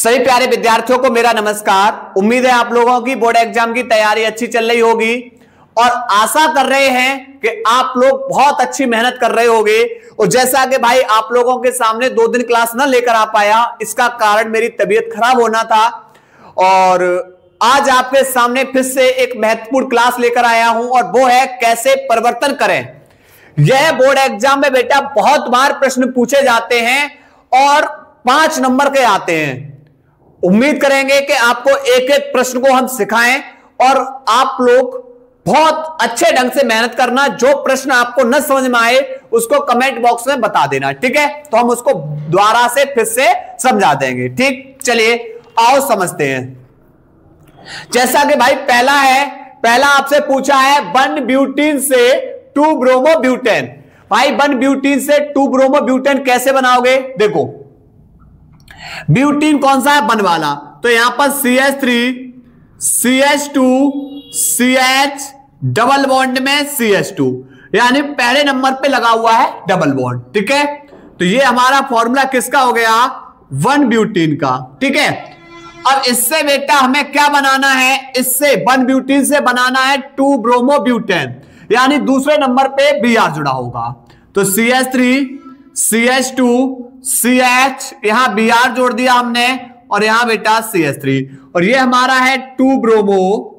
सभी प्यारे विद्यार्थियों को मेरा नमस्कार। उम्मीद है आप लोगों की बोर्ड एग्जाम की तैयारी अच्छी चल रही होगी और आशा कर रहे हैं कि आप लोग बहुत अच्छी मेहनत कर रहे होंगे। और जैसा कि भाई आप लोगों के सामने 2 दिन क्लास ना लेकर आ पाया, इसका कारण मेरी तबीयत खराब होना था और आज आपके सामने फिर से एक महत्वपूर्ण क्लास लेकर आया हूं और वो है कैसे परिवर्तन करें। यह बोर्ड एग्जाम में बेटा बहुत बार प्रश्न पूछे जाते हैं और 5 नंबर के आते हैं। उम्मीद करेंगे कि आपको एक एक प्रश्न को हम सिखाएं और आप लोग बहुत अच्छे ढंग से मेहनत करना। जो प्रश्न आपको न समझ में आए उसको कमेंट बॉक्स में बता देना, ठीक है? तो हम उसको दोबारा से फिर से समझा देंगे। ठीक, चलिए आओ समझते हैं। जैसा कि भाई पहला आपसे पूछा है 1 ब्यूटीन से 2 ब्रोमोब्यूटेन। भाई 1 ब्यूटीन से 2 ब्रोमोब्यूटेन कैसे बनाओगे? देखो ब्यूटीन कौन सा है? 1 वाला, तो यहां पर CH3 CH2 CH double bond में CH2, यानी पहले नंबर पे लगा हुआ है डबल बॉन्ड, ठीक है? तो ये हमारा फॉर्मूला किसका हो गया? 1 ब्यूटीन का, ठीक है? अब इससे बेटा हमें क्या बनाना है? इससे 1 ब्यूटीन से बनाना है 2 ब्रोमोब्यूटेन, यानी दूसरे नंबर पे Br जुड़ा होगा। तो CH3 CH2 CH, यहां Br जोड़ दिया हमने और यहां बेटा CH3, और ये हमारा है 2 ब्रोमोब्यूटेन।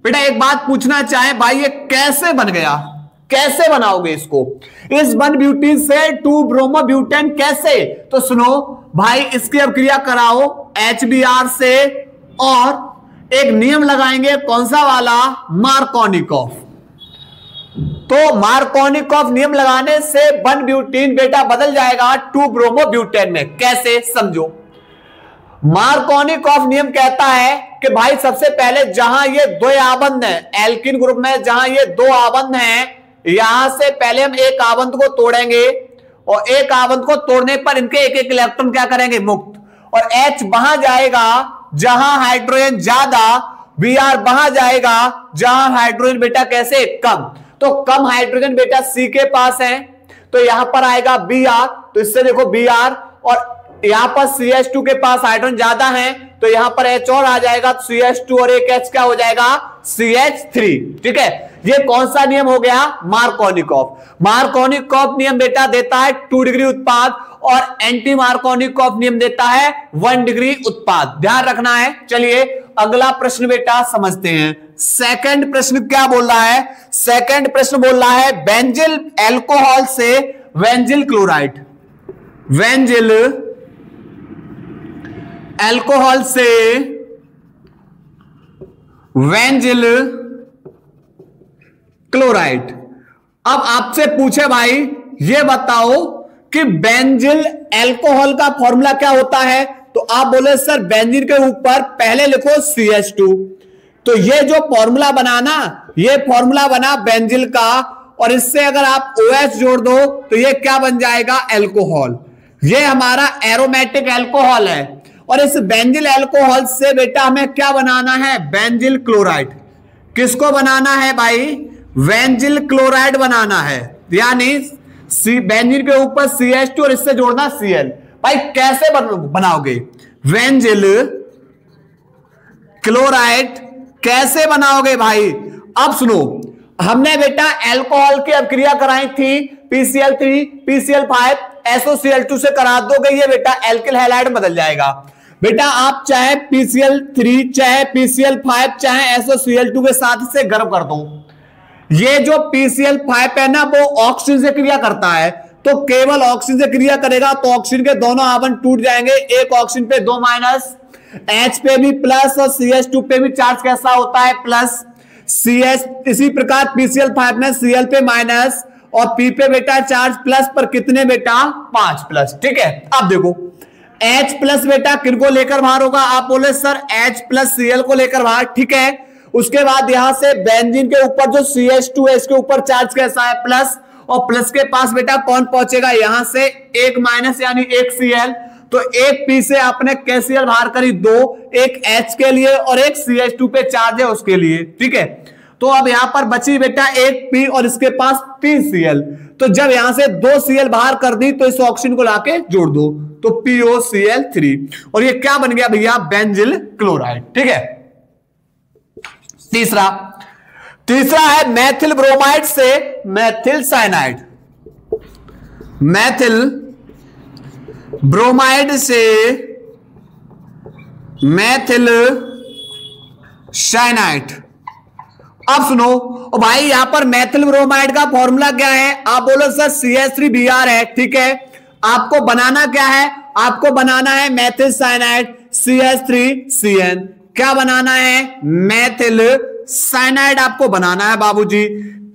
बेटा एक बात पूछना चाहे भाई, ये कैसे बन गया? कैसे बनाओगे इसको? इस 1 ब्यूटीन से 2 ब्रोमोब्यूटेन कैसे? तो सुनो भाई, इसकी अब क्रिया कराओ HBr से और एक नियम लगाएंगे। कौन सा वाला? मार्कोनिकॉफ। तो मार्कोनिकॉफ नियम लगाने से 1 ब्यूटीन बेटा बदल जाएगा 2 ब्रोमोब्यूटेन में। कैसे? समझो। मार्कोनिकॉफ नियम कहता है कि भाई सबसे पहले जहां ये 2 आबंध है एल्किन ग्रुप में, जहां ये 2 आबंध हैं, यहां से पहले हम एक आबंध को तोड़ेंगे और एक आबंध को तोड़ने पर इनके एक एक इलेक्ट्रॉन क्या करेंगे? मुक्त। और H वहां जाएगा जहां हाइड्रोजन ज्यादा, Br वहां जाएगा जहां हाइड्रोजन बेटा कैसे? कम। तो कम हाइड्रोजन बेटा C के पास है, तो यहां पर आएगा Br, तो इससे देखो Br, और यहां पर CH2 के पास हाइड्रोजन ज्यादा है तो यहां पर H और आ जाएगा, CH2 और एक H क्या हो जाएगा? CH3, ठीक है? ये कौन सा नियम हो गया? मार्कोनिकॉफ। मार्कोनिकॉफ नियम बेटा देता है 2 डिग्री उत्पाद और एंटी मार्कोनिकॉफ नियम देता है 1 डिग्री उत्पाद। ध्यान रखना है। चलिए अगला प्रश्न बेटा समझते हैं। सेकंड प्रश्न क्या बोल रहा है? सेकंड प्रश्न बोल रहा है बेंजिल एल्कोहल से बेंजिल क्लोराइड। बेंजिल एल्कोहल से बेंजिल क्लोराइड। अब आपसे पूछे भाई ये बताओ कि बेंजिल एल्कोहल का फॉर्मूला क्या होता है? तो आप बोले सर बेंजीन के ऊपर पहले लिखो CH2। तो ये जो फॉर्मूला बना ना, ये फॉर्मूला बना बेंजिल का, और इससे अगर आप OH जोड़ दो तो ये क्या बन जाएगा? एल्कोहल। ये हमारा एरोमेटिक एल्कोहल है और इस बेंजिल एल्कोहल से बेटा हमें क्या बनाना है? Benzyl chloride. किसको बनाना है भाई? बेंजिल क्लोराइड बनाना है, यानी बेंजीन के ऊपर CH2 और इससे जोड़ना Cl। भाई कैसे बनाओगे बेंजिल क्लोराइड? कैसे बनाओगे भाई? अब सुनो, हमने बेटा एल्कोहल की अब क्रिया कराई थी PCl3 PCl5 SOCl2 से करा दोगे, ये बेटा एल्किल हैलाइड बदल जाएगा। बेटा आप चाहे PCl3 चाहे PCl5 चाहे SOCl2 के साथ से गर्म कर दो। ये जो PCl5 है ना वो ऑक्सीजन से क्रिया करता है, तो केवल ऑक्सीजन से क्रिया करेगा तो ऑक्सीजन के दोनों आबंध टूट जाएंगे। एक ऑक्सीजन पे 2 माइनस, H पे भी प्लस और CH2 पे भी चार्ज कैसा होता है? प्लस। CH इसी प्रकार PCl5 में Cl पे माइनस और P पे बेटा चार्ज प्लस, पर कितने बेटा? 5 प्लस, ठीक है? अब देखो H प्लस बेटा किनको लेकर बाहर होगा? आप बोले सर H प्लस Cl को लेकर बाहर, ठीक है? उसके बाद यहां से बेंजीन के ऊपर जो CH2 है इसके ऊपर चार्ज कैसा है? प्लस, और प्लस के पास बेटा कौन पहुंचेगा? यहां से 1 माइनस यानी 1 Cl, तो एक P से आपने KCl बाहर करी 2, एक H के लिए और एक CH2 पे चार्ज है उसके लिए, ठीक है? तो अब यहां पर बची बेटा एक P और इसके पास 3 Cl। तो जब यहां से 2 Cl बाहर कर दी तो इस ऑक्सीजन को लाके जोड़ दो, तो POCl3, और ये क्या बन गया भैया, बेंजिल क्लोराइड। ठीक है। तीसरा है मैथिल ब्रोमाइड से मैथिल साइनाइड। मैथिल ब्रोमाइड से मैथिल साइनाइड। अब सुनो ओ भाई, यहां पर मैथिल ब्रोमाइड का फॉर्मूला क्या है, आप बोलो सर CH3Br है। ठीक है, आपको बनाना क्या है, आपको बनाना है मैथिल साइनाइड CH3CN। क्या बनाना है, मैथिल साइनाइड आपको बनाना है बाबूजी।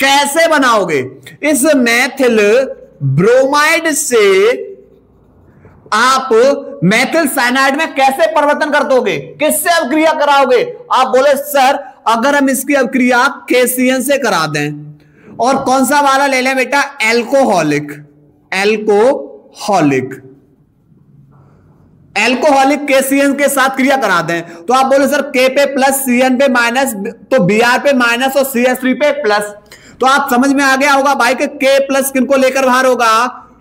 कैसे बनाओगे, इस मैथिल ब्रोमाइड से आप मैथिल साइनाइड में कैसे परिवर्तन कर दोगे, किससे अभिक्रिया कराओगे। आप बोले सर अगर हम इसकी अभिक्रिया KCN से करा दें, और कौन सा वाला ले लें बेटा, एल्कोहलिक KCN के साथ क्रिया करा दें, तो आप बोले सर K पे प्लस CN पे माइनस, तो Br पे माइनस और CH3 पे प्लस। तो आप समझ में आ गया होगा भाई कि K प्लस किनको लेकर बाहर होगा,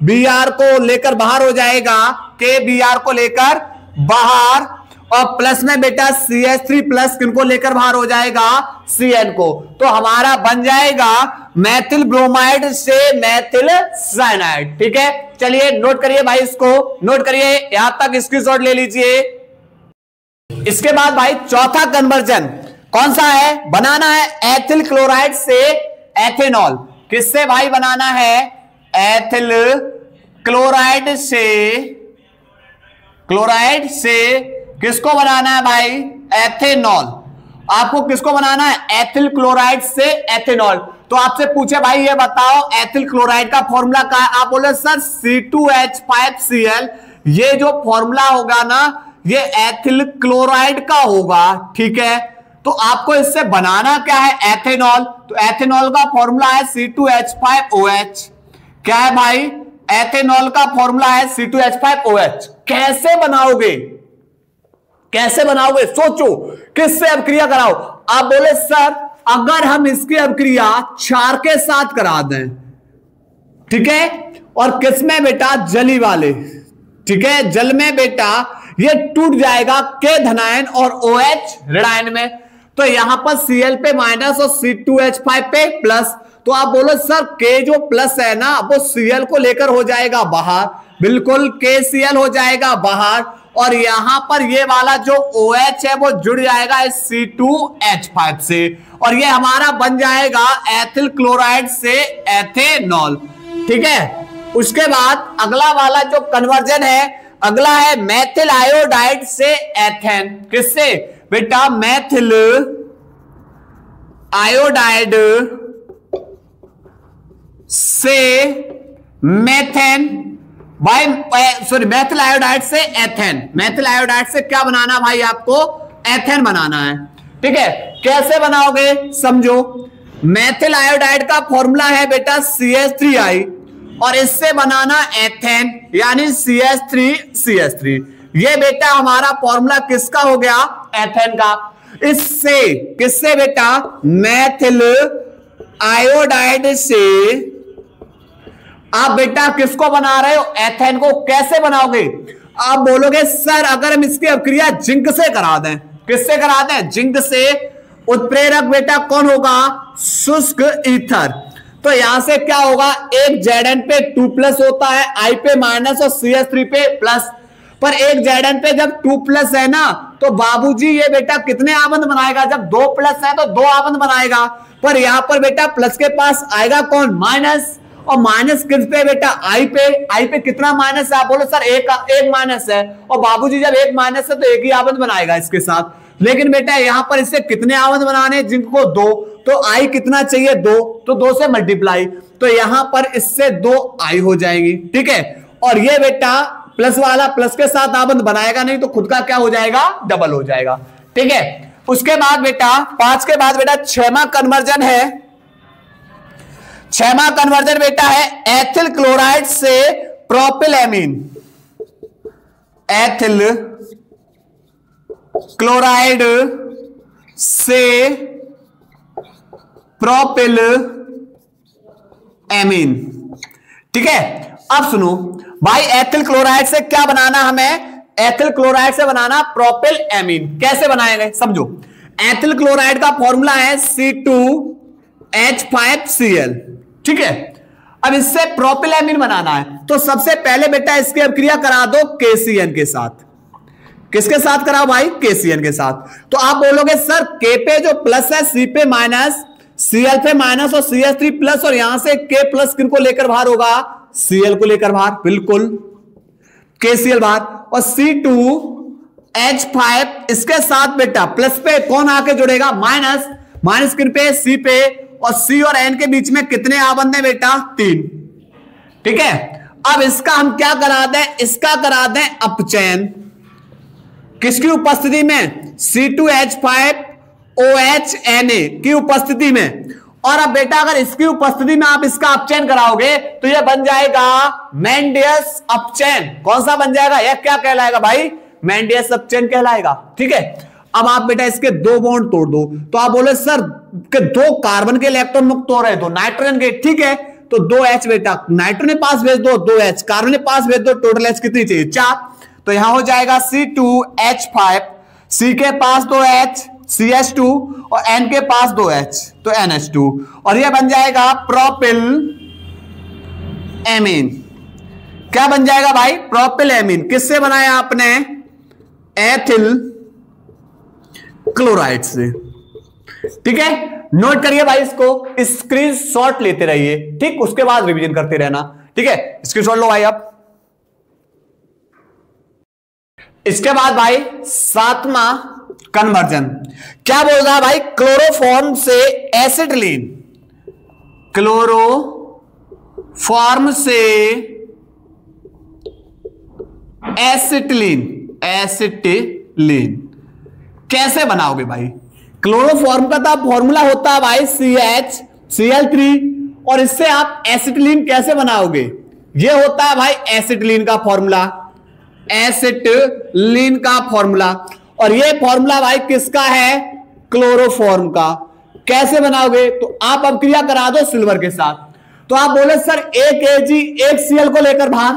Br को लेकर बाहर हो जाएगा, K Br को लेकर बाहर, और प्लस में बेटा CH3 प्लस किनको लेकर बाहर हो जाएगा, CN को। तो हमारा बन जाएगा मैथिल ब्रोमाइड से मैथिल साइनाइड। ठीक है, चलिए नोट करिए भाई, इसको नोट करिए, यहां तक स्क्रीनशॉट ले लीजिए। इसके बाद भाई चौथा कन्वर्जन कौन सा है, बनाना है एथिल क्लोराइड से एथेनॉल। किससे भाई बनाना है, एथिल क्लोराइड से किसको बनाना है भाई, एथेनॉल। आपको किसको बनाना है, एथिल क्लोराइड से एथेनॉल। तो आपसे पूछे भाई ये बताओ एथिल क्लोराइड का फॉर्मूला क्या है, आप बोले सर C2H5Cl। ये जो फॉर्मूला होगा ना, ये एथिल क्लोराइड का होगा। ठीक है, तो आपको इससे बनाना क्या है, एथेनॉल। तो एथेनॉल का फॉर्मूला है C2H5OH। क्या है भाई, एथेनॉल का फॉर्मूला है C2H5OH। कैसे बनाओगे, सोचो किससे अभिक्रिया कराओ। आप बोले सर अगर हम इसकी अभिक्रिया क्षार के साथ करा दें, ठीक है, और किस में बेटा, जली वाले। ठीक है, जल में बेटा ये टूट जाएगा K धनायन और OH ऋणायन में, तो यहां पर Cl पे माइनस और C2H5 पे प्लस। तो आप बोलो सर K जो प्लस है ना, वो Cl को लेकर हो जाएगा बाहर, बिल्कुल KCl हो जाएगा बाहर, और यहां पर ये वाला जो OH है वो जुड़ जाएगा इस C2H5 से, और ये हमारा बन जाएगा एथिल क्लोराइड से एथेनॉल। ठीक है, उसके बाद अगला वाला जो कन्वर्जन है, अगला है मैथिल आयोडाइड से एथेन। किससे बेटा, मैथिल आयोडाइड से मेथेन। भाई सॉरी, मैथिल आयोडाइड से एथेन। मैथिल आयोडाइड से क्या बनाना भाई, आपको एथेन बनाना है। ठीक है, कैसे बनाओगे समझो। मैथिल आयोडाइड का फॉर्मूला है बेटा CH3I, और इससे बनाना एथेन यानी CH3CH3। ये बेटा हमारा फॉर्मूला किसका हो गया, एथेन का। इससे किससे बेटा, मैथिल आयोडाइड से आप बेटा किसको बना रहे हो, एथेन को। कैसे बनाओगे, आप बोलोगे सर अगर हम इसकी अभिक्रिया जिंक से करा दें। किससे करा दें, जिंक से। उत्प्रेरक बेटा कौन होगा, शुष्क ईथर। तो यहां से क्या होगा, एक Zn पे 2+ होता है, I पे माइनस और CH3 पे प्लस। पर एक Zn पे जब 2+ है ना, तो बाबूजी ये बेटा कितने आबंध बनाएगा, जब 2+ है तो 2 आबंध बनाएगा। पर यहां पर बेटा प्लस के पास आएगा कौन, माइनस, और माइनस किस पे बेटा, I पे कितना माइनस है, आप बोलो सर एक माइनस है, और बाबूजी जब एक माइनस है तो एक ही आबंध बनाएगा इसके साथ। लेकिन बेटा यहां पर इससे कितने आबंध बनाने, जिनको 2, तो I कितना चाहिए, 2, तो 2 से मल्टीप्लाई, तो यहां पर इससे 2 I हो जाएंगी। ठीक है, और ये बेटा प्लस वाला प्लस के साथ आबंध बनाएगा नहीं, तो खुद का क्या हो जाएगा, डबल हो जाएगा। ठीक है, उसके बाद बेटा 5 के बाद बेटा 6वां कन्वर्जन है। 6वां कन्वर्जन बेटा है एथिल क्लोराइड से प्रोपिलेमीन। एथिल क्लोराइड से प्रोपिल एमीन। ठीक है, अब सुनो भाई, एथिल क्लोराइड से क्या बनाना हमें? एथिल क्लोराइड से बनाना प्रोपिल एमीन। कैसे बनाएंगे समझो। एथिल क्लोराइड का फॉर्मूला है C2H5Cl। ठीक है, अब इससे प्रोपिल एमीन बनाना है तो सबसे पहले बेटा इसकी अभिक्रिया करा दो KCN के साथ। किसके साथ कराओ भाई? KCN के साथ। तो आप बोलोगे सर K पे जो प्लस है, C पे माइनस, Cl पे माइनस और CH3 प्लस, और यहां से K प्लस किनको लेकर बाहर होगा? Cl को लेकर बाहर, बिल्कुल KCl बाहर। और C2H5 इसके साथ बेटा प्लस पे कौन आके जुड़ेगा? माइनस। माइनस किन पे? C पे। और C और N के बीच में कितने आबंध है बेटा? 3। ठीक है, अब इसका हम क्या करा दें? इसका करा दें अपचयन। किसकी उपस्थिति में? C2H5OH Na की उपस्थिति में। और अब बेटा अगर इसकी उपस्थिति में आप इसका अपचयन कराओगे तो यह बन जाएगा मेंडियस अपचयन। कौन सा बन जाएगा? यह क्या कहलाएगा भाई? मेंडियस अपचयन कहलाएगा। ठीक है, अब आप बेटा इसके 2 बॉन्ड तोड़ दो। तो आप बोले सर के 2 कार्बन के इलेक्ट्रॉन मुक्त हो रहे, 2 नाइट्रोजन के। ठीक है, तो 2H बेटा नाइट्रोजन के पास भेज दो, 2H कार्बन के पास भेज दो। टोटल H कितनी चाहिए? 4। तो यहां हो जाएगा C2H5, C के पास 2H CH2 और N के पास 2H तो NH2, और यह बन जाएगा प्रोपिल एमीन। क्या बन जाएगा भाई? Propyl amine. किससे बनाया आपने? एथिल क्लोराइड से। ठीक है, नोट करिए भाई, इसको स्क्रीनशॉट लेते रहिए। ठीक, उसके बाद रिवीजन करते रहना। ठीक है, स्क्रीनशॉट लो भाई। अब इसके बाद भाई 7वां कन्वर्जन क्या बोल रहा है भाई? क्लोरोफॉर्म से एसिटिलीन, क्लोरोफॉर्म से एसिटिलीन, एसिटिलीन कैसे बनाओगे भाई? क्लोरोफॉर्म का तो फॉर्मूला होता है भाई CHCl3, और इससे आप एसिटिलीन कैसे बनाओगे? ये होता है भाई एसिटिलीन का फॉर्मूला, एसिटिलीन का फॉर्मूला। और ये फॉर्मूला भाई किसका है? क्लोरोफॉर्म का। कैसे बनाओगे? तो आप अब क्रिया करा दो सिल्वर के साथ। तो आप बोले सर एक Ag एक Cl को लेकर बाहर,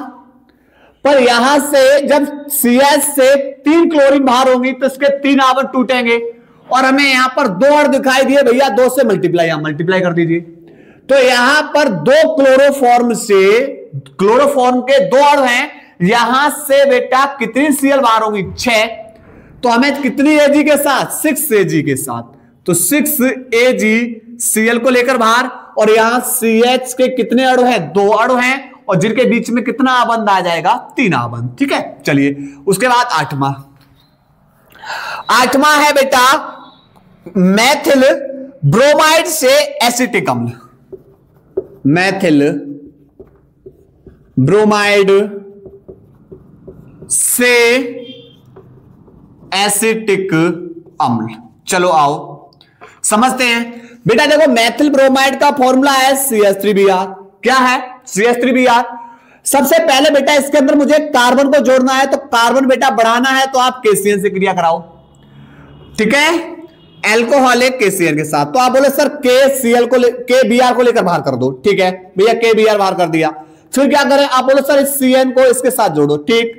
पर यहां से जब CH से 3 क्लोरीन बाहर होंगी तो इसके 3 आवन टूटेंगे, और हमें यहां पर 2 अण दिखाई दिए भैया, 2 से मल्टीप्लाई, यहां मल्टीप्लाई कर दीजिए। तो यहां पर 2 क्लोरोफॉर्म से, क्लोरोफॉर्म के 2 अण हैं, यहां से बेटा कितनी Cl बाहर होंगी? 6। तो हमें कितनी Ag के साथ? 6 Ag के साथ। तो 6 Ag Cl को लेकर बाहर, और यहां CH के कितने अणु हैं? 2 अणु हैं, और जिनके बीच में कितना आबंध आ जाएगा? 3 आबंध। ठीक है, चलिए उसके बाद 8वां है बेटा मैथिल ब्रोमाइड से एसिटिक अम्ल। मैथिल ब्रोमाइड से एसिटिक अम्ल। चलो आओ समझते हैं बेटा। देखो मैथिल ब्रोमाइड का फॉर्मूला है CH3Br। क्या है? CH3Br। सबसे पहले बेटा इसके अंदर मुझे कार्बन को जोड़ना है, तो कार्बन बेटा बढ़ाना है तो आप KCN से क्रिया कराओ। ठीक है, एल्कोहलिक KCN के साथ। तो आप बोले सर KCl को KBr को लेकर बाहर कर दो। ठीक है भैया, KBr बाहर कर दिया। फिर क्या करें? आप बोले सर इस CN को इसके साथ जोड़ो। ठीक,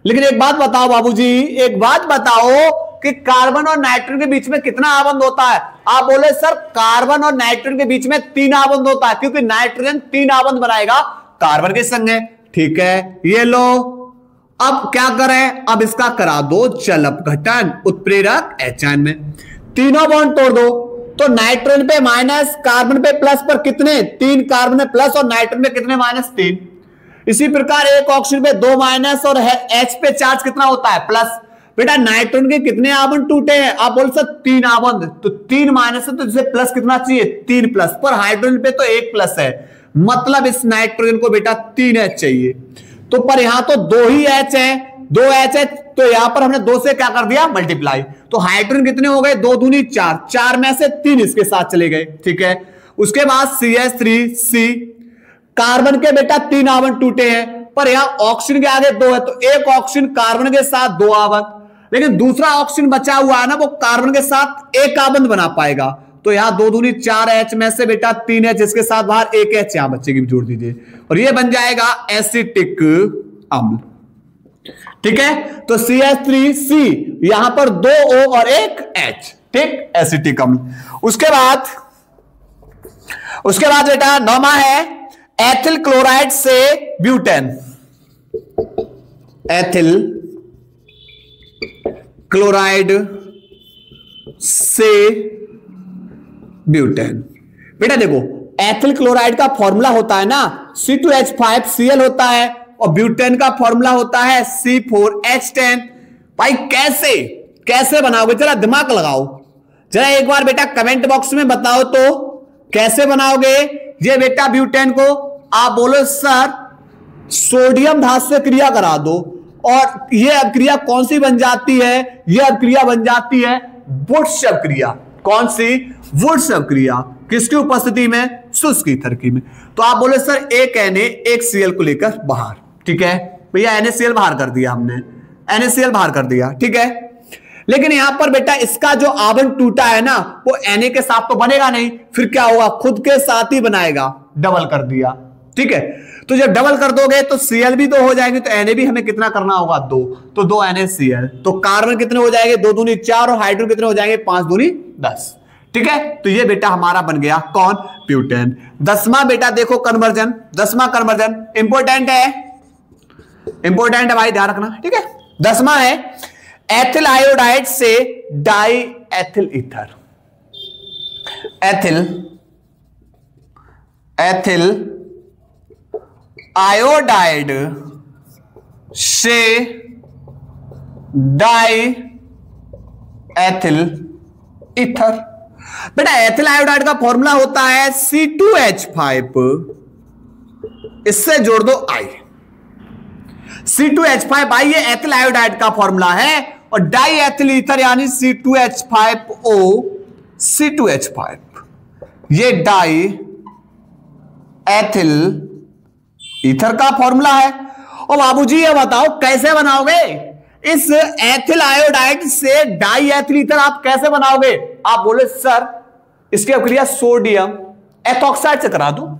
लेकिन एक बात बताओ बाबूजी, एक बात बताओ कि कार्बन और नाइट्रोजन के बीच में कितना आबंध होता है? आप बोले सर कार्बन और नाइट्रोजन के बीच में 3 आबंध होता है, क्योंकि नाइट्रोजन 3 आबंध बनाएगा कार्बन के संग। ठीक है, ये लो। अब क्या करें? अब इसका करा दो चल अपघटन, उत्प्रेरक एच में। तीनों बॉन्ड तोड़ दो। तो नाइट्रोजन पे माइनस, कार्बन पे प्लस, पर कितने? 3 कार्बन पे प्लस और नाइट्रोजन पे कितने? -3। इसी प्रकार एक ऑक्सीजन पे 2 माइनस और H पे चार्ज कितना होता है? प्लस। बेटा नाइट्रोजन के कितने आबंध टूटे हैं? आप बोल सकते 3 आबंध, तो 3 माइनस है तो इसे प्लस कितना चाहिए? 3 प्लस। पर हाइड्रोजन पे तो 1 प्लस है, मतलब इस नाइट्रोजन को बेटा 3 H चाहिए। तो पर यहां तो 2 ही H है, 2 H है, तो यहां पर हमने 2 से क्या कर दिया? मल्टीप्लाई। तो हाइड्रोजन कितने हो गए? 2 दूनी 4, 4 में से 3 इसके साथ चले गए। ठीक है, उसके बाद CH3C। कार्बन के बेटा 3 आबंध टूटे हैं, पर यहां ऑक्सीजन के आगे 2 है, तो एक ऑक्सीजन कार्बन के साथ 2 आबंध, लेकिन दूसरा ऑक्सीजन बचा हुआ है ना, वो कार्बन के साथ 1 आबंध बना पाएगा। तो यहां 2 दूनी 4 H में से बेटा 3 H, इसके साथ बाहर 1 H यहां बच्चे की भी जोड़ दीजिए और ये बन जाएगा एसिटिक अम्ल। ठीक है, तो CH3C यहां पर 2 O और 1 H, ठीक, एसिटिक अम्ल। उसके बाद बेटा 9वां है एथिल क्लोराइड से ब्यूटेन। एथिल क्लोराइड से ब्यूटेन। बेटा देखो एथिल क्लोराइड का फॉर्मूला होता है ना C2H5Cl होता है और ब्यूटेन का फॉर्मूला होता है C4H10। भाई कैसे बनाओगे, जरा दिमाग लगाओ, जरा एक बार बेटा कमेंट बॉक्स में बताओ तो कैसे बनाओगे ये बेटा ब्यूटेन को। आप बोलो सर सोडियम धातु से क्रिया करा दो और ये अभिक्रिया कौन सी बन जाती है, ये अभिक्रिया बन जाती है वुड्स अभिक्रिया। कौन सी? वुड्स अभिक्रिया। किसकी उपस्थिति में? शुष्क ईथर की में। तो आप बोले सर एक Na एक Cl को लेकर बाहर। ठीक है भैया, NaCl बाहर कर दिया हमने, NaCl बाहर कर दिया, ठीक है। लेकिन यहां पर बेटा इसका जो आवरण टूटा है ना वो Na के साथ तो बनेगा नहीं, फिर क्या होगा, खुद के साथ ही बनाएगा, डबल कर दिया। ठीक है, तो जब डबल कर दोगे तो Cl भी 2 हो जाएंगे, तो Na भी हमें कितना करना होगा 2, तो 2 NaCl। तो कार्बन कितने हो जाएंगे 2 दूनी 4 और हाइड्रोजन कितने हो जाएंगे 5 दूनी 10। ठीक है, तो ये बेटा हमारा बन गया कौन? ब्यूटेन। 10वां बेटा देखो कन्वर्जन, 10वां कन्वर्जन इंपॉर्टेंट है भाई, ध्यान रखना। ठीक है, 10वां है एथिल आयोडाइड से die ethyl ether. Ethyl iodide से डाई एथिल ईथर। बेटा एथिल आयोडाइड का फॉर्मूला होता है C2H5, इससे जोड़ दो I। C2H5 I ये एथिल आयोडाइड का फॉर्मूला है और डाई एथिल ईथर यानी C2H5O C2H5 ये डाई एथिल ईथर का फॉर्मूला है। और बाबूजी ये बताओ कैसे बनाओगे इस एथिल आयोडाइड से डाई एथिल ईथर, आप कैसे बनाओगे? आप बोले सर इसकी अभिक्रिया सोडियम एथॉक्साइड से करा दो।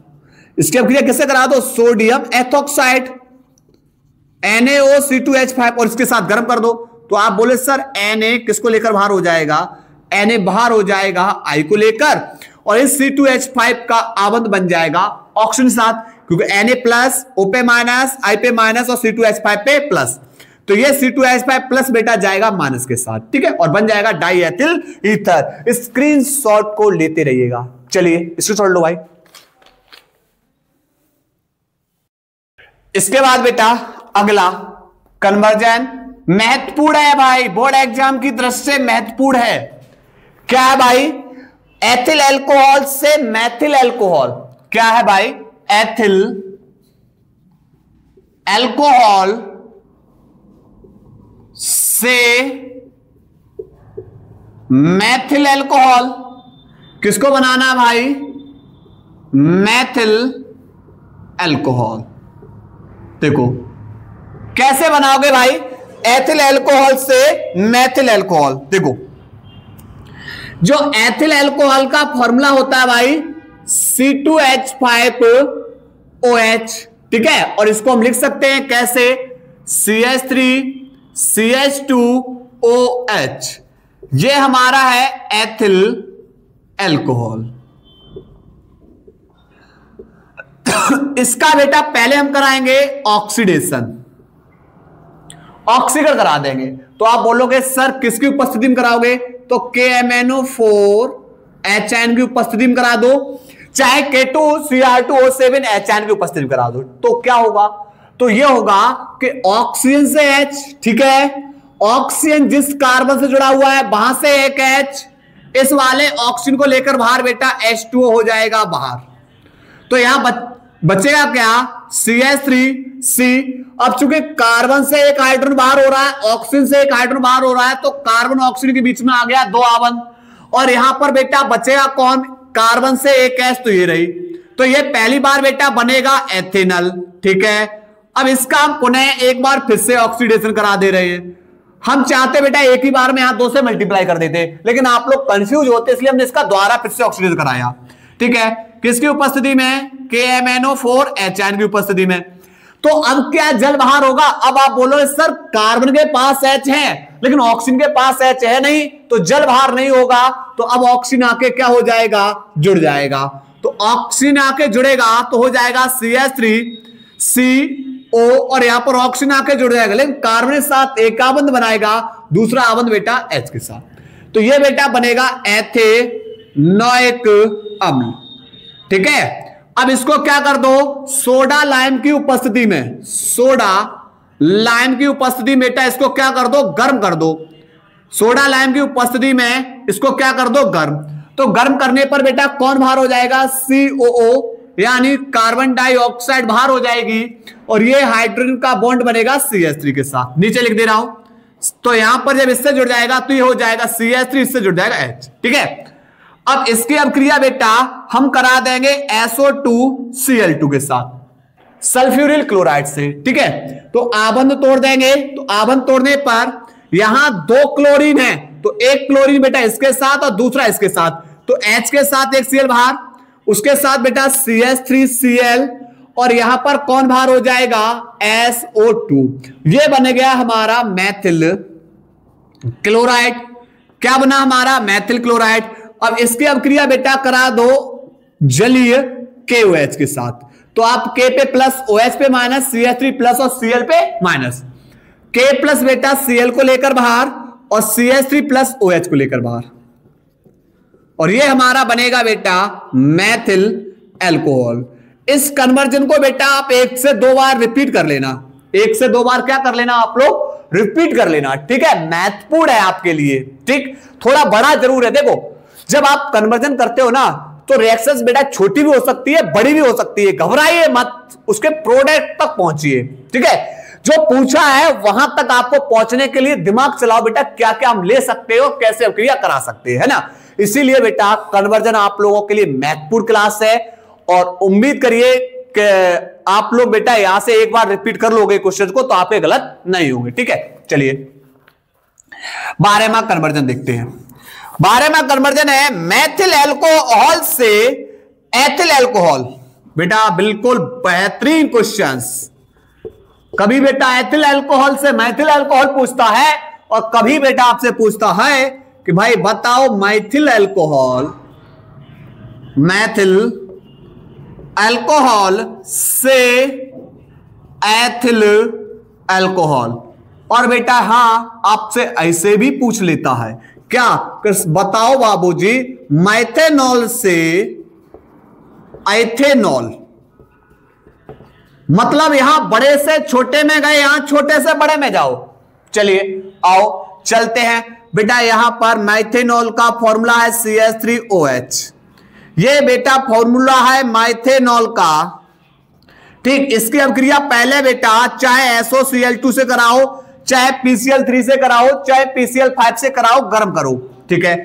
इसकी अभिक्रिया किससे करा दो? सोडियम एथॉक्साइड NaOC2H5 और इसके साथ गर्म कर दो। तो आप बोले सर Na किसको लेकर बाहर हो जाएगा? Na बाहर हो जाएगा I को लेकर और इस C2H5 का आवंत बन जाएगा ऑक्सीजन के साथ, क्योंकि Na प्लस O पे माइनस I पे माइनस और C2H5 पे प्लस, तो ये C2H5 प्लस बेटा जाएगा माइनस के साथ। ठीक है, और बन जाएगा डाई एथिल ईथर। स्क्रीनशॉट को लेते रहिएगा। चलिए स्क्रीनशॉट लो भाई। इसके बाद बेटा अगला कन्वर्जन महत्वपूर्ण है भाई, बोर्ड एग्जाम की दृष्टि से महत्वपूर्ण है। क्या है भाई? एथिल अल्कोहल से मैथिल अल्कोहल। क्या है भाई? एथिल अल्कोहल से मैथिल अल्कोहल। किसको बनाना है भाई? मैथिल अल्कोहल। देखो कैसे बनाओगे भाई एथिल अल्कोहल से मैथिल अल्कोहल। देखो जो एथिल अल्कोहल का फॉर्मूला होता है भाई C2H5OH। ठीक है, और इसको हम लिख सकते हैं कैसे? CH3CH2OH। ये हमारा है एथिल अल्कोहल। इसका बेटा पहले हम कराएंगे ऑक्सीडेशन, ऑक्सीकरण करा देंगे। तो आप बोलोगे सर किसकी उपस्थिति में कराओगे? तो KMnO4HN की उपस्थिति में करा दो, चाहे K2Cr2O7HN की उपस्थिति में करा दो। तो क्या होगा? तो यह होगा कि ऑक्सीजन से H, ठीक है, ऑक्सीजन जिस कार्बन से जुड़ा हुआ है वहां से एक H, इस वाले ऑक्सीजन को लेकर बाहर बेटा H2O हो जाएगा बाहर। तो यहां बचेगा क्या? CH3C। अब चूंकि कार्बन से एक हाइड्रोजन बाहर हो रहा है, ऑक्सीजन से एक हाइड्रोजन बाहर हो रहा है, तो कार्बन ऑक्सीजन के बीच में आ गया 2 आवन, और यहां पर बेटा बचेगा कौन? कार्बन से एक H, तो ये रही। तो ये पहली बार बेटा बनेगा एथेनल। ठीक है, अब इसका हम पुनः एक बार फिर से ऑक्सीडेशन करा दे रहे हैं। हम चाहते बेटा एक ही बार में यहां 2 से मल्टीप्लाई कर देते, लेकिन आप लोग कंफ्यूज होते इसलिए हमने इसका द्वारा फिर से ऑक्सीडाइज कराया। ठीक है, किसकी उपस्थिति में? KMnO4H की उपस्थिति में। तो अब क्या जल बाहर होगा? अब आप बोलो सर कार्बन के पास H है लेकिन ऑक्सीजन के पास H है नहीं, तो जल बाहर नहीं होगा। तो अब ऑक्सीजन आके क्या हो जाएगा? जुड़ जाएगा। तो ऑक्सीजन आके जुड़ेगा तो हो जाएगा CH3CO और यहां पर ऑक्सीजन आके जुड़ जाएगा, लेकिन कार्बन के साथ एक आबंध बनाएगा, दूसरा आबंध बेटा H के साथ। तो ये बेटा बनेगा एथेनोइक अम्ल। ठीक है, अब इसको क्या कर दो? सोडा लाइम की उपस्थिति में, सोडा लाइम की उपस्थिति में बेटा इसको क्या कर दो? गर्म कर दो। सोडा लाइम की उपस्थिति में इसको क्या कर दो? गर्म। तो गर्म करने पर बेटा कौन बाहर हो जाएगा? COO यानी कार्बन डाइऑक्साइड बाहर हो जाएगी और ये हाइड्रोजन का बॉन्ड बनेगा CH3 के साथ। नीचे लिख दे रहा हूं। तो यहां पर जब इससे जुड़ जाएगा तो ये हो जाएगा CH3, इससे जुड़ जाएगा H। ठीक है, अब इसकी अभिक्रिया बेटा हम करा देंगे SO2Cl2 के साथ, सल्फ्यूरिल क्लोराइड से। ठीक है, तो आबंध तोड़ देंगे। तो आबंध तोड़ने पर यहां 2 क्लोरीन है, तो एक क्लोरीन बेटा इसके साथ और दूसरा इसके साथ, तो H के साथ एक Cl बाहर, उसके साथ बेटा CH3Cl और यहां पर कौन बाहर हो जाएगा? SO2। ये बन गया हमारा मैथिल क्लोराइड। क्या बना हमारा? मैथिल क्लोराइड। अब इसकी अभिक्रिया बेटा करा दो जलीय KOH के साथ। तो आप K पे प्लस, OH पे माइनस, CH3 प्लस और Cl पे माइनस। K प्लस बेटा Cl को लेकर बाहर और CH3 प्लस OH को लेकर बाहर, और ये हमारा बनेगा बेटा मैथिल अल्कोहल। इस कन्वर्जन को बेटा आप 1 से 2 बार रिपीट कर लेना। 1 से 2 बार क्या कर लेना? आप लोग रिपीट कर लेना। ठीक है, महत्वपूर्ण है आपके लिए। ठीक, थोड़ा बड़ा जरूर है। देखो जब आप कन्वर्जन करते हो ना तो रिएक्शंस बेटा छोटी भी हो सकती है, बड़ी भी हो सकती है। घबराइए मत, उसके प्रोडक्ट तक पहुंचिए। ठीक है, जो पूछा है वहां तक आपको पहुंचने के लिए दिमाग चलाओ बेटा, क्या क्या हम ले सकते हो, कैसे अभिक्रिया करा सकते हैं, है ना। इसीलिए बेटा कन्वर्जन आप लोगों के लिए महत्वपूर्ण क्लास है और उम्मीद करिए कि आप लोग बेटा यहां से एक बार रिपीट कर लोगे क्वेश्चन को तो आपके गलत नहीं होंगे। ठीक है, चलिए 12वां कन्वर्जन देखते हैं। 12वां कन्वर्जन है मैथिल अल्कोहल से एथिल अल्कोहल। बेटा बिल्कुल बेहतरीन क्वेश्चंस। कभी बेटा एथिल अल्कोहल से मैथिल अल्कोहल पूछता है और कभी बेटा आपसे पूछता है कि भाई बताओ मैथिल अल्कोहल से एथिल अल्कोहल। और बेटा हां आपसे ऐसे भी पूछ लेता है क्या, बताओ बाबूजी मैथेनॉल से एथेनॉल। मतलब यहां बड़े से छोटे में गए, यहां छोटे से बड़े में जाओ। चलिए आओ चलते हैं बेटा। यहां पर मैथेनॉल का फॉर्मूला है CH3OH। ये बेटा फॉर्मूला है मैथेनॉल का। ठीक, इसकी अभिक्रिया पहले बेटा चाहे SOCl2 से कराओ, चाहे PCl3 से कराओ, चाहे PCl5 से कराओ, गर्म करो। ठीक है,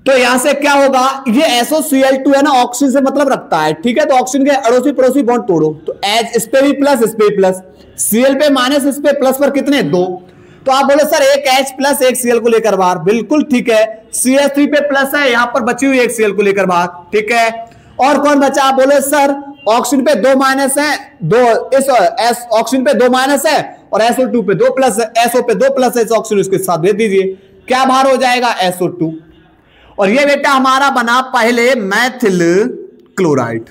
तो यहां से क्या होगा? ये SOCl2 है ना, ऑक्सीजन से मतलब रखता है। ठीक है, तो ऑक्सीजन के अड़ोसी पड़ोसी बॉन्ड तोड़ो। तो H इस पे भी प्लस, इस पे भी प्लस, Cl पे माइनस, इस पे प्लस पर कितने? 2। तो आप बोले सर एक H प्लस एक Cl को लेकर बाहर। बिल्कुल ठीक है, CH3 पे प्लस है, यहां पर बची हुई एक Cl को लेकर बाहर। ठीक है, और कौन बचा? आप बोले सर ऑक्सीजन पे 2 माइनस है, इस ऑक्सीजन पे 2 माइनस है और SO2 पे 2 प्लस है, SO पे 2 प्लस है, इस ऑक्सीजन उसके साथ भेज दीजिए। क्या बाहर हो जाएगा? SO2। और ये बेटा हमारा बना पहले मैथिल क्लोराइड।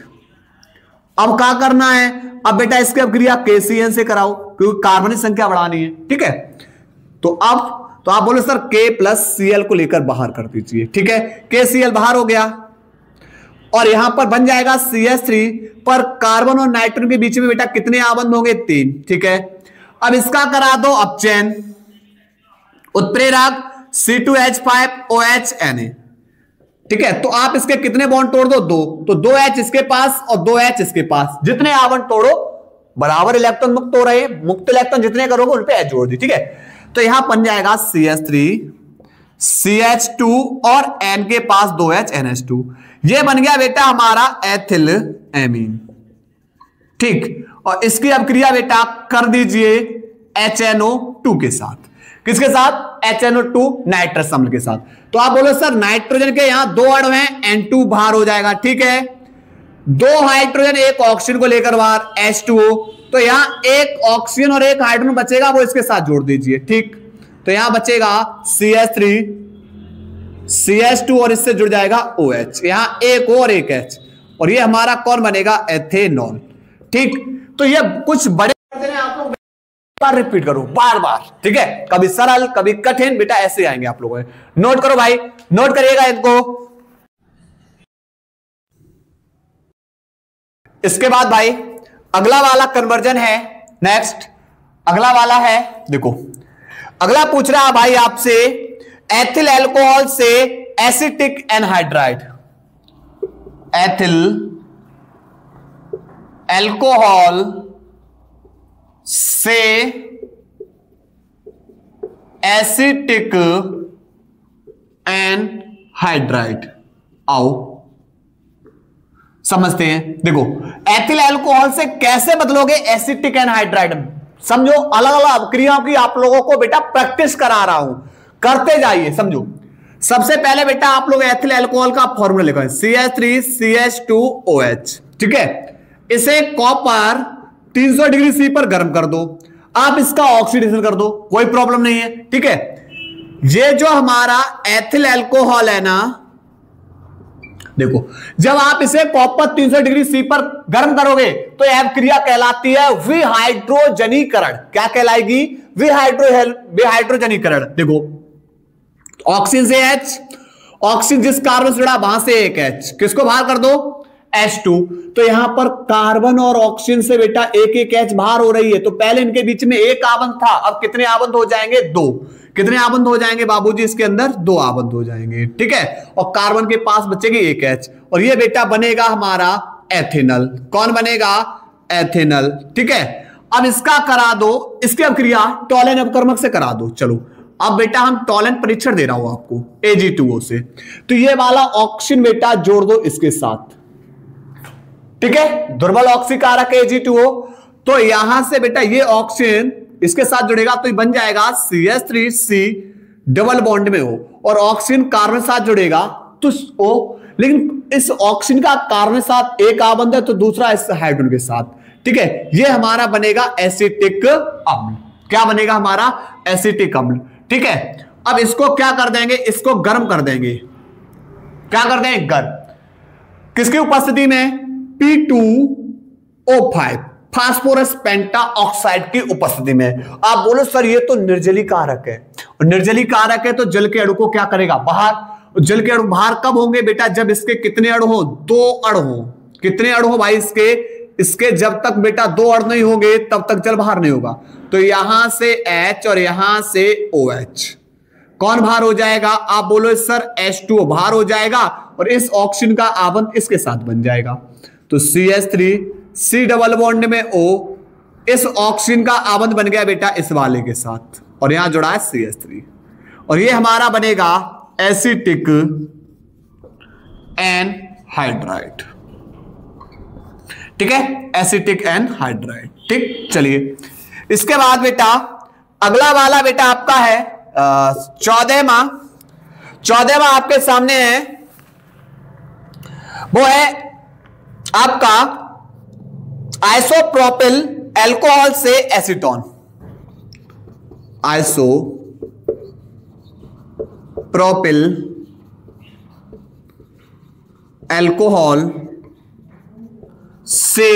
अब क्या करना है? अब बेटा इसकी अभिक्रिया KCN से कराओ क्योंकि कार्बन की संख्या बढ़ानी है। ठीक है, तो अब तो आप बोले सर K प्लस Cl को लेकर बाहर कर दीजिए। ठीक है, KCl बाहर हो गया और यहां पर बन जाएगा CH3 पर कार्बन और नाइट्रोजन के बीच में बेटा कितने आबंध होंगे? 3। ठीक है, अब इसका करा दो अपचयन। उत्प्रेरक C2H5OH Na। ठीक है, तो आप इसके कितने बॉन्ड तोड़ दो? 2। तो 2H इसके पास और 2H इसके पास, जितने आबंध तोड़ो बराबर इलेक्ट्रॉन मुक्त हो रहे हैं। मुक्त इलेक्ट्रॉन जितने करोगे उन पे H जोड़ दी। ठीक है, तो यहां बन जाएगा CH3 CH2 और N के पास 2H NH2। ये बन गया बेटा हमारा एथिल एमीन। ठीक, और इसकी अभिक्रिया बेटा कर दीजिए HNO2 के साथ। किसके साथ? HNO2 नाइट्रस अम्ल के साथ। तो आप बोलो सर नाइट्रोजन के यहां 2 अणु हैं, N2 बाहर हो जाएगा, ठीक है। 2 हाइड्रोजन एक ऑक्सीजन को लेकर बाहर, H2O, तो यहां एक ऑक्सीजन और एक हाइड्रोजन बचेगा, वो इसके साथ जोड़ दीजिए, ठीक। तो यहां बचेगा CH3 CH2 और इससे जुड़ जाएगा OH, यहां एक O और एक H, और ये हमारा कौन बनेगा? एथेनॉल, ठीक। तो ये कुछ बड़े आप लोग बार रिपीट करो, बार बार, ठीक है। कभी सरल कभी कठिन, बेटा ऐसे आएंगे आप लोगों को। नोट करो भाई, नोट करिएगा इनको। इसके बाद भाई अगला वाला कन्वर्जन है, नेक्स्ट अगला वाला है, देखो अगला पूछ रहा है भाई आपसे एथिल अल्कोहल से एसिटिक एनहाइड्राइड, एथिल अल्कोहल से एसिटिक एनहाइड्राइड, आओ समझते हैं। देखो एथिल अल्कोहल से कैसे बदलोगे एसिटिक एनहाइड्राइड, समझो। अलग अलग क्रियाओं की आप लोगों को बेटा प्रैक्टिस करा रहा हूं, करते जाइए, समझो। सबसे पहले बेटा आप लोग एथिल अल्कोहल का फॉर्मूला लिखो, CH3CH2OH, ठीक है। इसे कॉपर 300 डिग्री सी पर गर्म कर दो, आप इसका ऑक्सीडेशन कर दो, कोई प्रॉब्लम नहीं है, ठीक है। ये जो हमारा एथिल अल्कोहल है ना, देखो जब आप इसे कॉपर 300 डिग्री सी पर गर्म करोगे तो यह क्रिया कहलाती है विहाइड्रोजनीकरण। क्या कहलाएगी? विहाइड्रोजनीकरण। देखो ऑक्सीजन से H, ऑक्सीजन जिस कार्बन से जुड़ा वहां से एक H, किसको बाहर कर दो? H2। तो यहां पर कार्बन और ऑक्सीजन से बेटा एक एक H बाहर हो रही है, तो पहले इनके बीच में एक आबंध था, अब कितने आबंध हो जाएंगे? 2। कितने आबंध हो जाएंगे बाबूजी? इसके अंदर 2 आबंध हो जाएंगे, ठीक है। और कार्बन के पास बचेगी एक H, और ये बेटा बनेगा हमारा एथेनॉल। कौन बनेगा? एथेनॉल, ठीक है। अब इसका करा दो, इसकी अब क्रिया टॉलन अपकर्मक से करा दो। चलो अब बेटा हम टॉलन परीक्षण दे रहा हूं आपको Ag2O से, तो ये वाला ऑक्सीजन बेटा जोड़ दो इसके साथ, ठीक है। दुर्बल ऑक्सीकारक Ag2O, तो यहां से बेटा ये ऑक्सीजन इसके साथ जुड़ेगा तो ये बन जाएगा CH3C डबल बॉन्ड में O, और ऑक्सीजन कार्बन साथ जुड़ेगा तो O, लेकिन इस ऑक्सीजन का कार्बन साथ एक आबंध है तो दूसरा इस हाइड्रोजन के साथ, ठीक है। ये हमारा बनेगा एसिटिक अम्ल। क्या बनेगा हमारा? एसिटिक अम्ल, ठीक है। अब इसको क्या कर देंगे? इसको गर्म कर देंगे। क्या कर देंगे? गर्म। किसकी उपस्थिति में? P2O5 फास्फोरस पेंटा ऑक्साइड की उपस्थिति में। आप बोलो सर ये तो निर्जलीकारक है, और निर्जलीकारक है तो जल के अणु को क्या करेगा? बाहर। जल के अणु बाहर कब होंगे बेटा? जब इसके कितने अणु हो? 2 अणु हो। कितने अणु हो भाई इसके जब तक बेटा 2 अणु नहीं होंगे तब तक जल बाहर नहीं होगा। तो यहां से H और यहां से OH, कौन बाहर हो जाएगा? आप बोलो सर H2O बाहर हो जाएगा, और इस ऑक्सीजन का आबंध इसके साथ बन जाएगा। तो CH3C डबल बॉन्ड में O, इस ऑक्सीजन का आबंध बन गया बेटा इस वाले के साथ, और यहां जुड़ा है CH3, और ये हमारा बनेगा एसिटिक एनहाइड्राइड, ठीक है। एसिटिक एनहाइड्राइड, ठीक। चलिए इसके बाद बेटा अगला वाला बेटा आपका है 14वां आपके सामने है, वो है आपका आइसोप्रोपिल अल्कोहल से एसीटोन। आइसोप्रोपिल अल्कोहल से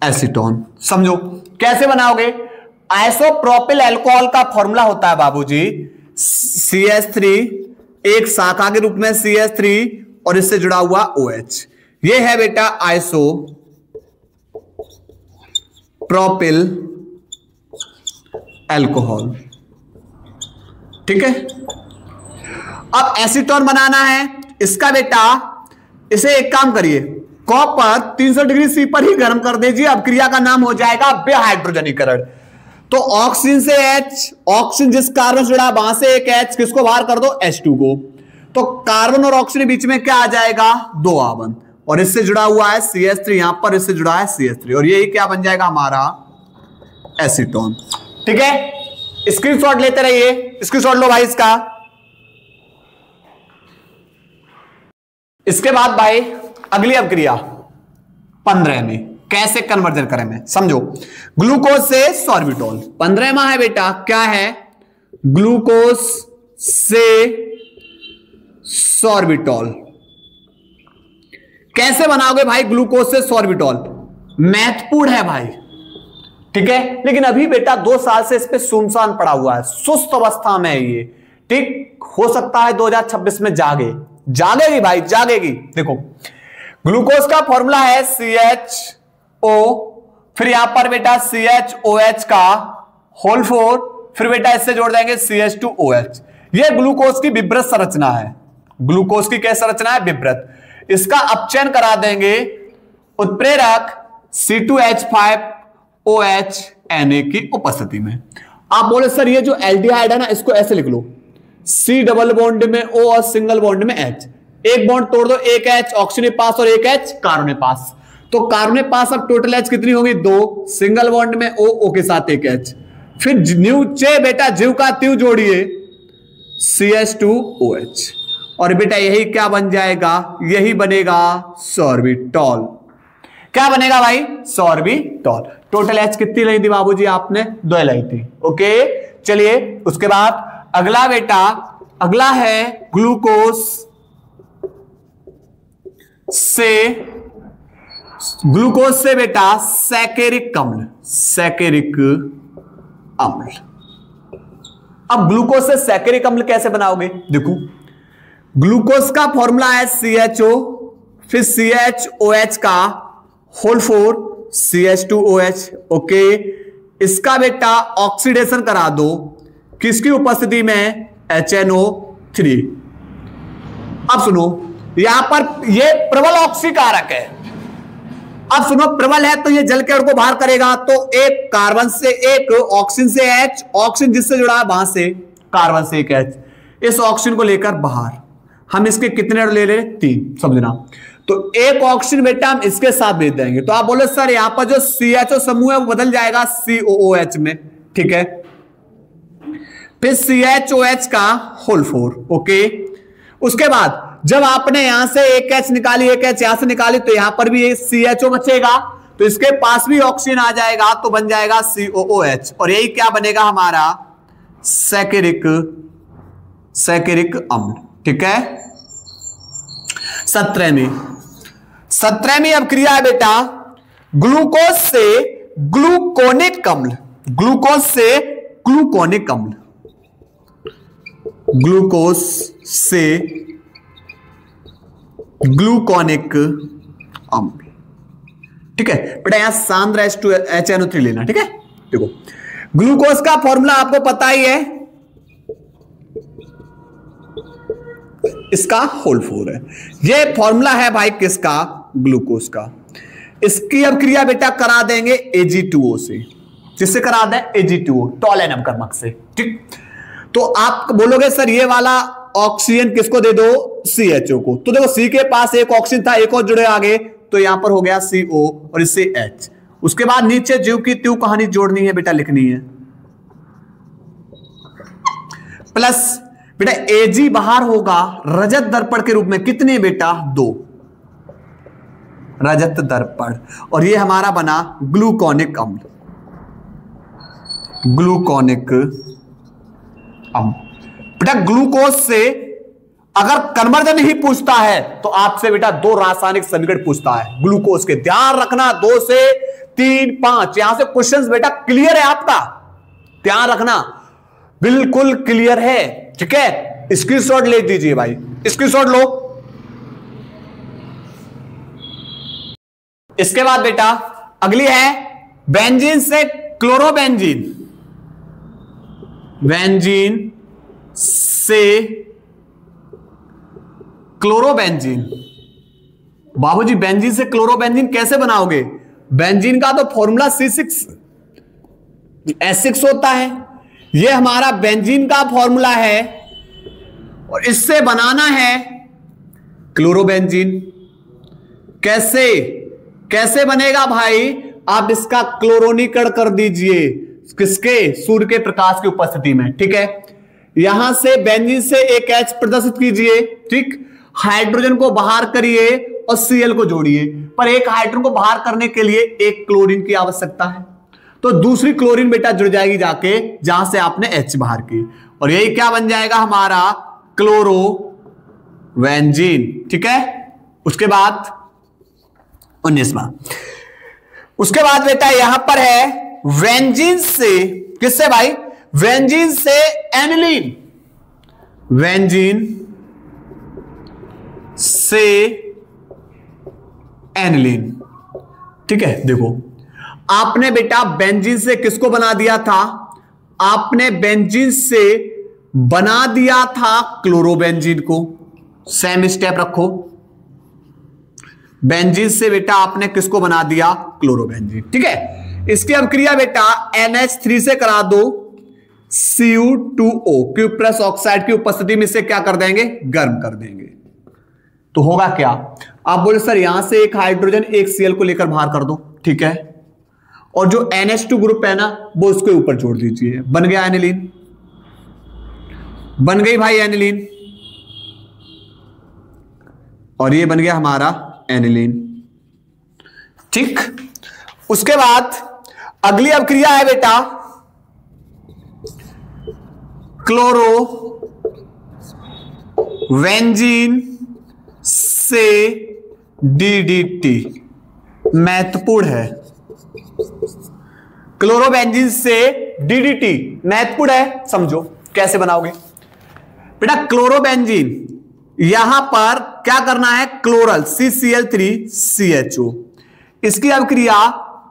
एसीटोन। समझो कैसे बनाओगे? आइसोप्रोपिल अल्कोहल का फॉर्मूला होता है बाबूजी CH3, एक शाखा के रूप में CH3 और इससे जुड़ा हुआ OH। ये है बेटा आइसोप्रोपिल अल्कोहल, ठीक है। अब एसीटोन बनाना है इसका बेटा, इसे एक काम करिए, कॉपर 300 डिग्री सी पर ही गर्म कर दीजिए। अब क्रिया का नाम हो जाएगा विहाइड्रोजनीकरण। तो ऑक्सीजन से H, ऑक्सीजन जिस कार्बन से जुड़ा वहां से एक H, किसको बाहर कर दो? H2 को। तो कार्बन और ऑक्सीजन के बीच में क्या आ जाएगा? 2 आबंध, और इससे जुड़ा हुआ है CH3, यहां पर इससे जुड़ा है CH3, और यही क्या बन जाएगा हमारा? एसीटोन। ठीक है, स्क्रीनशॉट लेते रहिए, स्क्रीनशॉट लो भाई इसका। इसके बाद भाई अगली अभिक्रिया 15 में कैसे कन्वर्जन करें मैं समझो। ग्लूकोज से सॉर्बिटॉल 15वां है बेटा, क्या है, ग्लूकोज से सॉर्बिटॉल। कैसे बनाओगे भाई ग्लूकोज से सॉर्बिटॉल, महत्वपूर्ण है भाई, ठीक है। लेकिन अभी बेटा 2 साल से इस पे सुनसान पड़ा हुआ है, सुस्त अवस्था में है ये, ठीक। हो सकता है 2026 में जागेगी भाई, जागेगी। देखो ग्लूकोज का फॉर्मूला है CHO, फिर यहां पर बेटा CHOH का होल 4, फिर बेटा इससे जोड़ देंगे CH2OH। यह ग्लूकोज की विब्रत संरचना है, ग्लूकोज की क्या संरचना है, विब्रत। इसका अपचयन करा देंगे उत्प्रेरक C2H5OH Na की उपस्थिति में। आप बोले सर ये जो एल्डिहाइड है ना, इसको ऐसे लिख लो, C डबल बॉन्ड में O और सिंगल बॉन्ड में H, एक बॉन्ड तोड़ दो, एक H ऑक्सीजन पास और एक H कार्बन पास, तो कार्बन पास अब टोटल H कितनी होगी 2, सिंगल बॉन्ड में O के साथ एक H, फिर नीचे बेटा जीव का त्यों जोड़िए CH2OH, और बेटा यही क्या बन जाएगा, यही बनेगा सॉर्बिटॉल। क्या बनेगा भाई, सॉर्बिटॉल। टोटल H कितनी लाई थी बाबूजी आपने, 2 लाई थी, ओके। चलिए उसके बाद अगला बेटा, अगला है ग्लूकोज से बेटा सैकेरिक अम्ल, सैकेरिक अम्ल। अब ग्लूकोज से सैकेरिक अम्ल कैसे बनाओगे, देखो ग्लूकोज का फॉर्मूला है CHO, फिर CHOH का होल 4 CH2OH, ओके। इसका बेटा ऑक्सीडेशन करा दो, किसकी उपस्थिति में, HNO3। अब सुनो यहां पर ये प्रबल ऑक्सीकारक है, अब सुनो प्रबल है तो ये जल के अणु को बाहर करेगा, तो एक कार्बन से, एक ऑक्सीजन से H, ऑक्सीजन जिससे जुड़ा है वहां से कार्बन से एक H, इस ऑक्सीजन को लेकर बाहर, हम इसके कितने अणु ले ले, 3, समझना। तो एक ऑक्सीजन बेटा हम इसके साथ भेज देंगे, तो आप बोले सर यहां पर जो CHO समूह है वो बदल जाएगा COOH में, ठीक है। फिर CHOH का होल 4, ओके। उसके बाद जब आपने यहां से एक H निकाली, एक H यहां से निकाली, तो यहां पर भी एक CHO बचेगा, तो इसके पास भी ऑक्सीजन आ जाएगा, तो बन जाएगा COOH, और यही क्या बनेगा हमारा सैकेरिक अम्ल, ठीक है। 17वीं अभिक्रिया है बेटा ग्लूकोज से ग्लूकोनिक अम्ल, ग्लूकोज से ग्लूकोनिक अम्ल, ग्लूकोज से ग्लूकोनिक अम्ल, ठीक है बेटा। यहां सांद्र HNO3 लेना, ठीक है। देखो ग्लूकोज का फॉर्मूला आपको पता ही है, इसका होल 4 है, ये फॉर्मूला है भाई किसका, ग्लूकोज का। इसकी अभिक्रिया बेटा करा देंगे Ag2O से, जिससे करा दें Ag2O टॉलेनम कर्मक से, ठीक। तो आप बोलोगे सर ये वाला ऑक्सीजन किसको दे दो, CHO को, तो देखो C के पास एक ऑक्सीजन था, एक और जुड़े आगे, तो यहां पर हो गया CO और इससे H। उसके बाद नीचे जीव की त्यों कहानी जोड़नी है बेटा, लिखनी है, प्लस बेटा Ag बाहर होगा रजत दर्पण के रूप में, कितने बेटा, 2 रजत दर्पण, और ये हमारा बना ग्लूकोनिक अम्ल, ग्लूकोनिक अम्ल। बेटा ग्लूकोज से अगर कन्वर्जन ही पूछता है तो आपसे बेटा 2 रासायनिक समीकरण पूछता है ग्लूकोज के, ध्यान रखना 2 से 3 5, यहां से क्वेश्चंस बेटा क्लियर है आपका, ध्यान रखना बिल्कुल क्लियर है, ठीक है। स्क्रीनशॉट ले दीजिए भाई, स्क्रीनशॉट लो। इसके बाद बेटा अगली है बेंजीन से क्लोरोबेंजीन, बेंजीन से क्लोरोबेंजीन। बाबूजी बेंजीन से क्लोरोबेंजीन कैसे बनाओगे, बेंजीन का तो फॉर्मूला C6H6 होता है, यह हमारा बेंजीन का फॉर्मूला है, और इससे बनाना है क्लोरोबेंजीन। कैसे कैसे बनेगा भाई, आप इसका क्लोरोनीकरण कर दीजिए, किसके? सूर्य के प्रकाश की उपस्थिति में। ठीक है, यहां से बेंजीन से एक H प्रदर्शित कीजिए। ठीक, हाइड्रोजन को बाहर करिए और Cl को जोड़िए, पर एक हाइड्रोजन को बाहर करने के लिए एक क्लोरीन की आवश्यकता है, तो दूसरी क्लोरीन बेटा जुड़ जाएगी जाके जहां से आपने H बाहर की, और यही क्या बन जाएगा हमारा? क्लोरोबेंजीन। ठीक है, उसके बाद 19वां, उसके बाद बेटा यहां पर है बेंजीन से, किससे भाई? बेंजीन से एनिलीन, बेंजीन से एनिलीन। ठीक है, देखो आपने बेटा बेंजीन से किसको बना दिया था? आपने बेंजीन से बना दिया था क्लोरोबेंजीन को। सेम स्टेप रखो, बेंजीन से बेटा आपने किसको बना दिया? क्लोरोबेंजीन। ठीक है, इसकी अभिक्रिया बेटा NH3 से करा दो, Cu2O क्यूप्रस ऑक्साइड की उपस्थिति में इसे क्या कर देंगे? गर्म कर देंगे। तो होगा क्या? आप बोले सर यहां से एक हाइड्रोजन एक Cl को लेकर बाहर कर दो। ठीक है, और जो NH2 ग्रुप है ना वो उसके ऊपर जोड़ दीजिए, बन गया एनिलीन, बन गई भाई एनिलीन, और ये बन गया हमारा एनिलीन। ठीक, उसके बाद अगली अभिक्रिया है बेटा क्लोरोबेंजीन से DDT। महत्वपूर्ण है, क्लोरोबेंजीन से DDT महत्वपूर्ण है, समझो कैसे बनाओगे बेटा। क्लोरोबेंजीन यहां पर क्या करना है? क्लोरल CCl3CHO, इसकी अभिक्रिया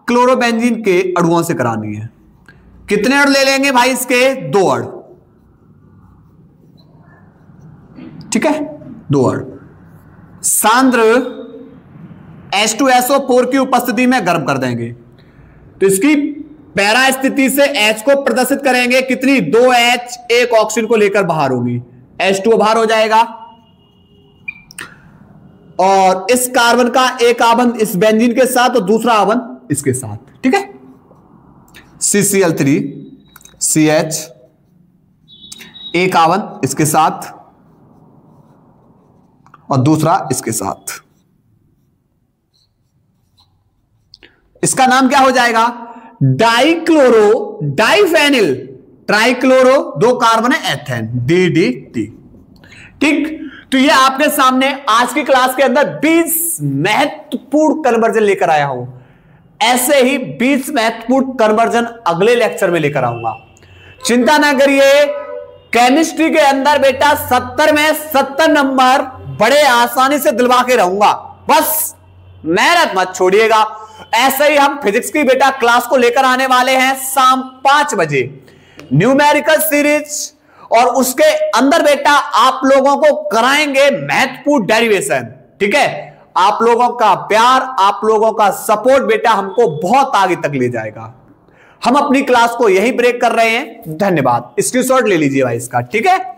क्लोरोबेंजीन के अणुओं से करानी है। कितने अणु ले लेंगे भाई? इसके 2 अणु। ठीक है, 2 अणु सांद्र H2SO4 की उपस्थिति में गर्म कर देंगे, तो इसकी पैरा स्थिति से H को प्रदर्शित करेंगे। कितनी? 2H, एक ऑक्सीजन को लेकर बाहर होगी, H2O बाहर हो जाएगा, और इस कार्बन का एक आबंध इस बेंजीन के साथ और दूसरा आबंध इसके साथ। ठीक है, CCl3CH, एक आबंध इसके साथ और दूसरा इसके साथ। इसका नाम क्या हो जाएगा? डाइक्लोरो डाइफेनिल ट्राइक्लोरो, 2 कार्बन है एथेन, DDT। ठीक, तो ये आपके सामने आज की क्लास के अंदर 20 महत्वपूर्ण कन्वर्जन लेकर आया हूं। ऐसे ही 20 महत्वपूर्ण कन्वर्जन अगले लेक्चर में लेकर आऊंगा। चिंता ना करिए, केमिस्ट्री के अंदर बेटा 70 में 70 नंबर बड़े आसानी से दिलवा के रहूंगा, बस मेहनत मत छोड़िएगा। ऐसे ही हम फिजिक्स की बेटा क्लास को लेकर आने वाले हैं शाम 5 बजे, न्यूमेरिकल सीरीज, और उसके अंदर बेटा आप लोगों को कराएंगे महत्वपूर्ण डेरिवेशन। ठीक है, आप लोगों का प्यार, आप लोगों का सपोर्ट बेटा हमको बहुत आगे तक ले जाएगा। हम अपनी क्लास को यही ब्रेक कर रहे हैं। धन्यवाद, स्क्रीनशॉट ले लीजिए भाई इसका। ठीक है।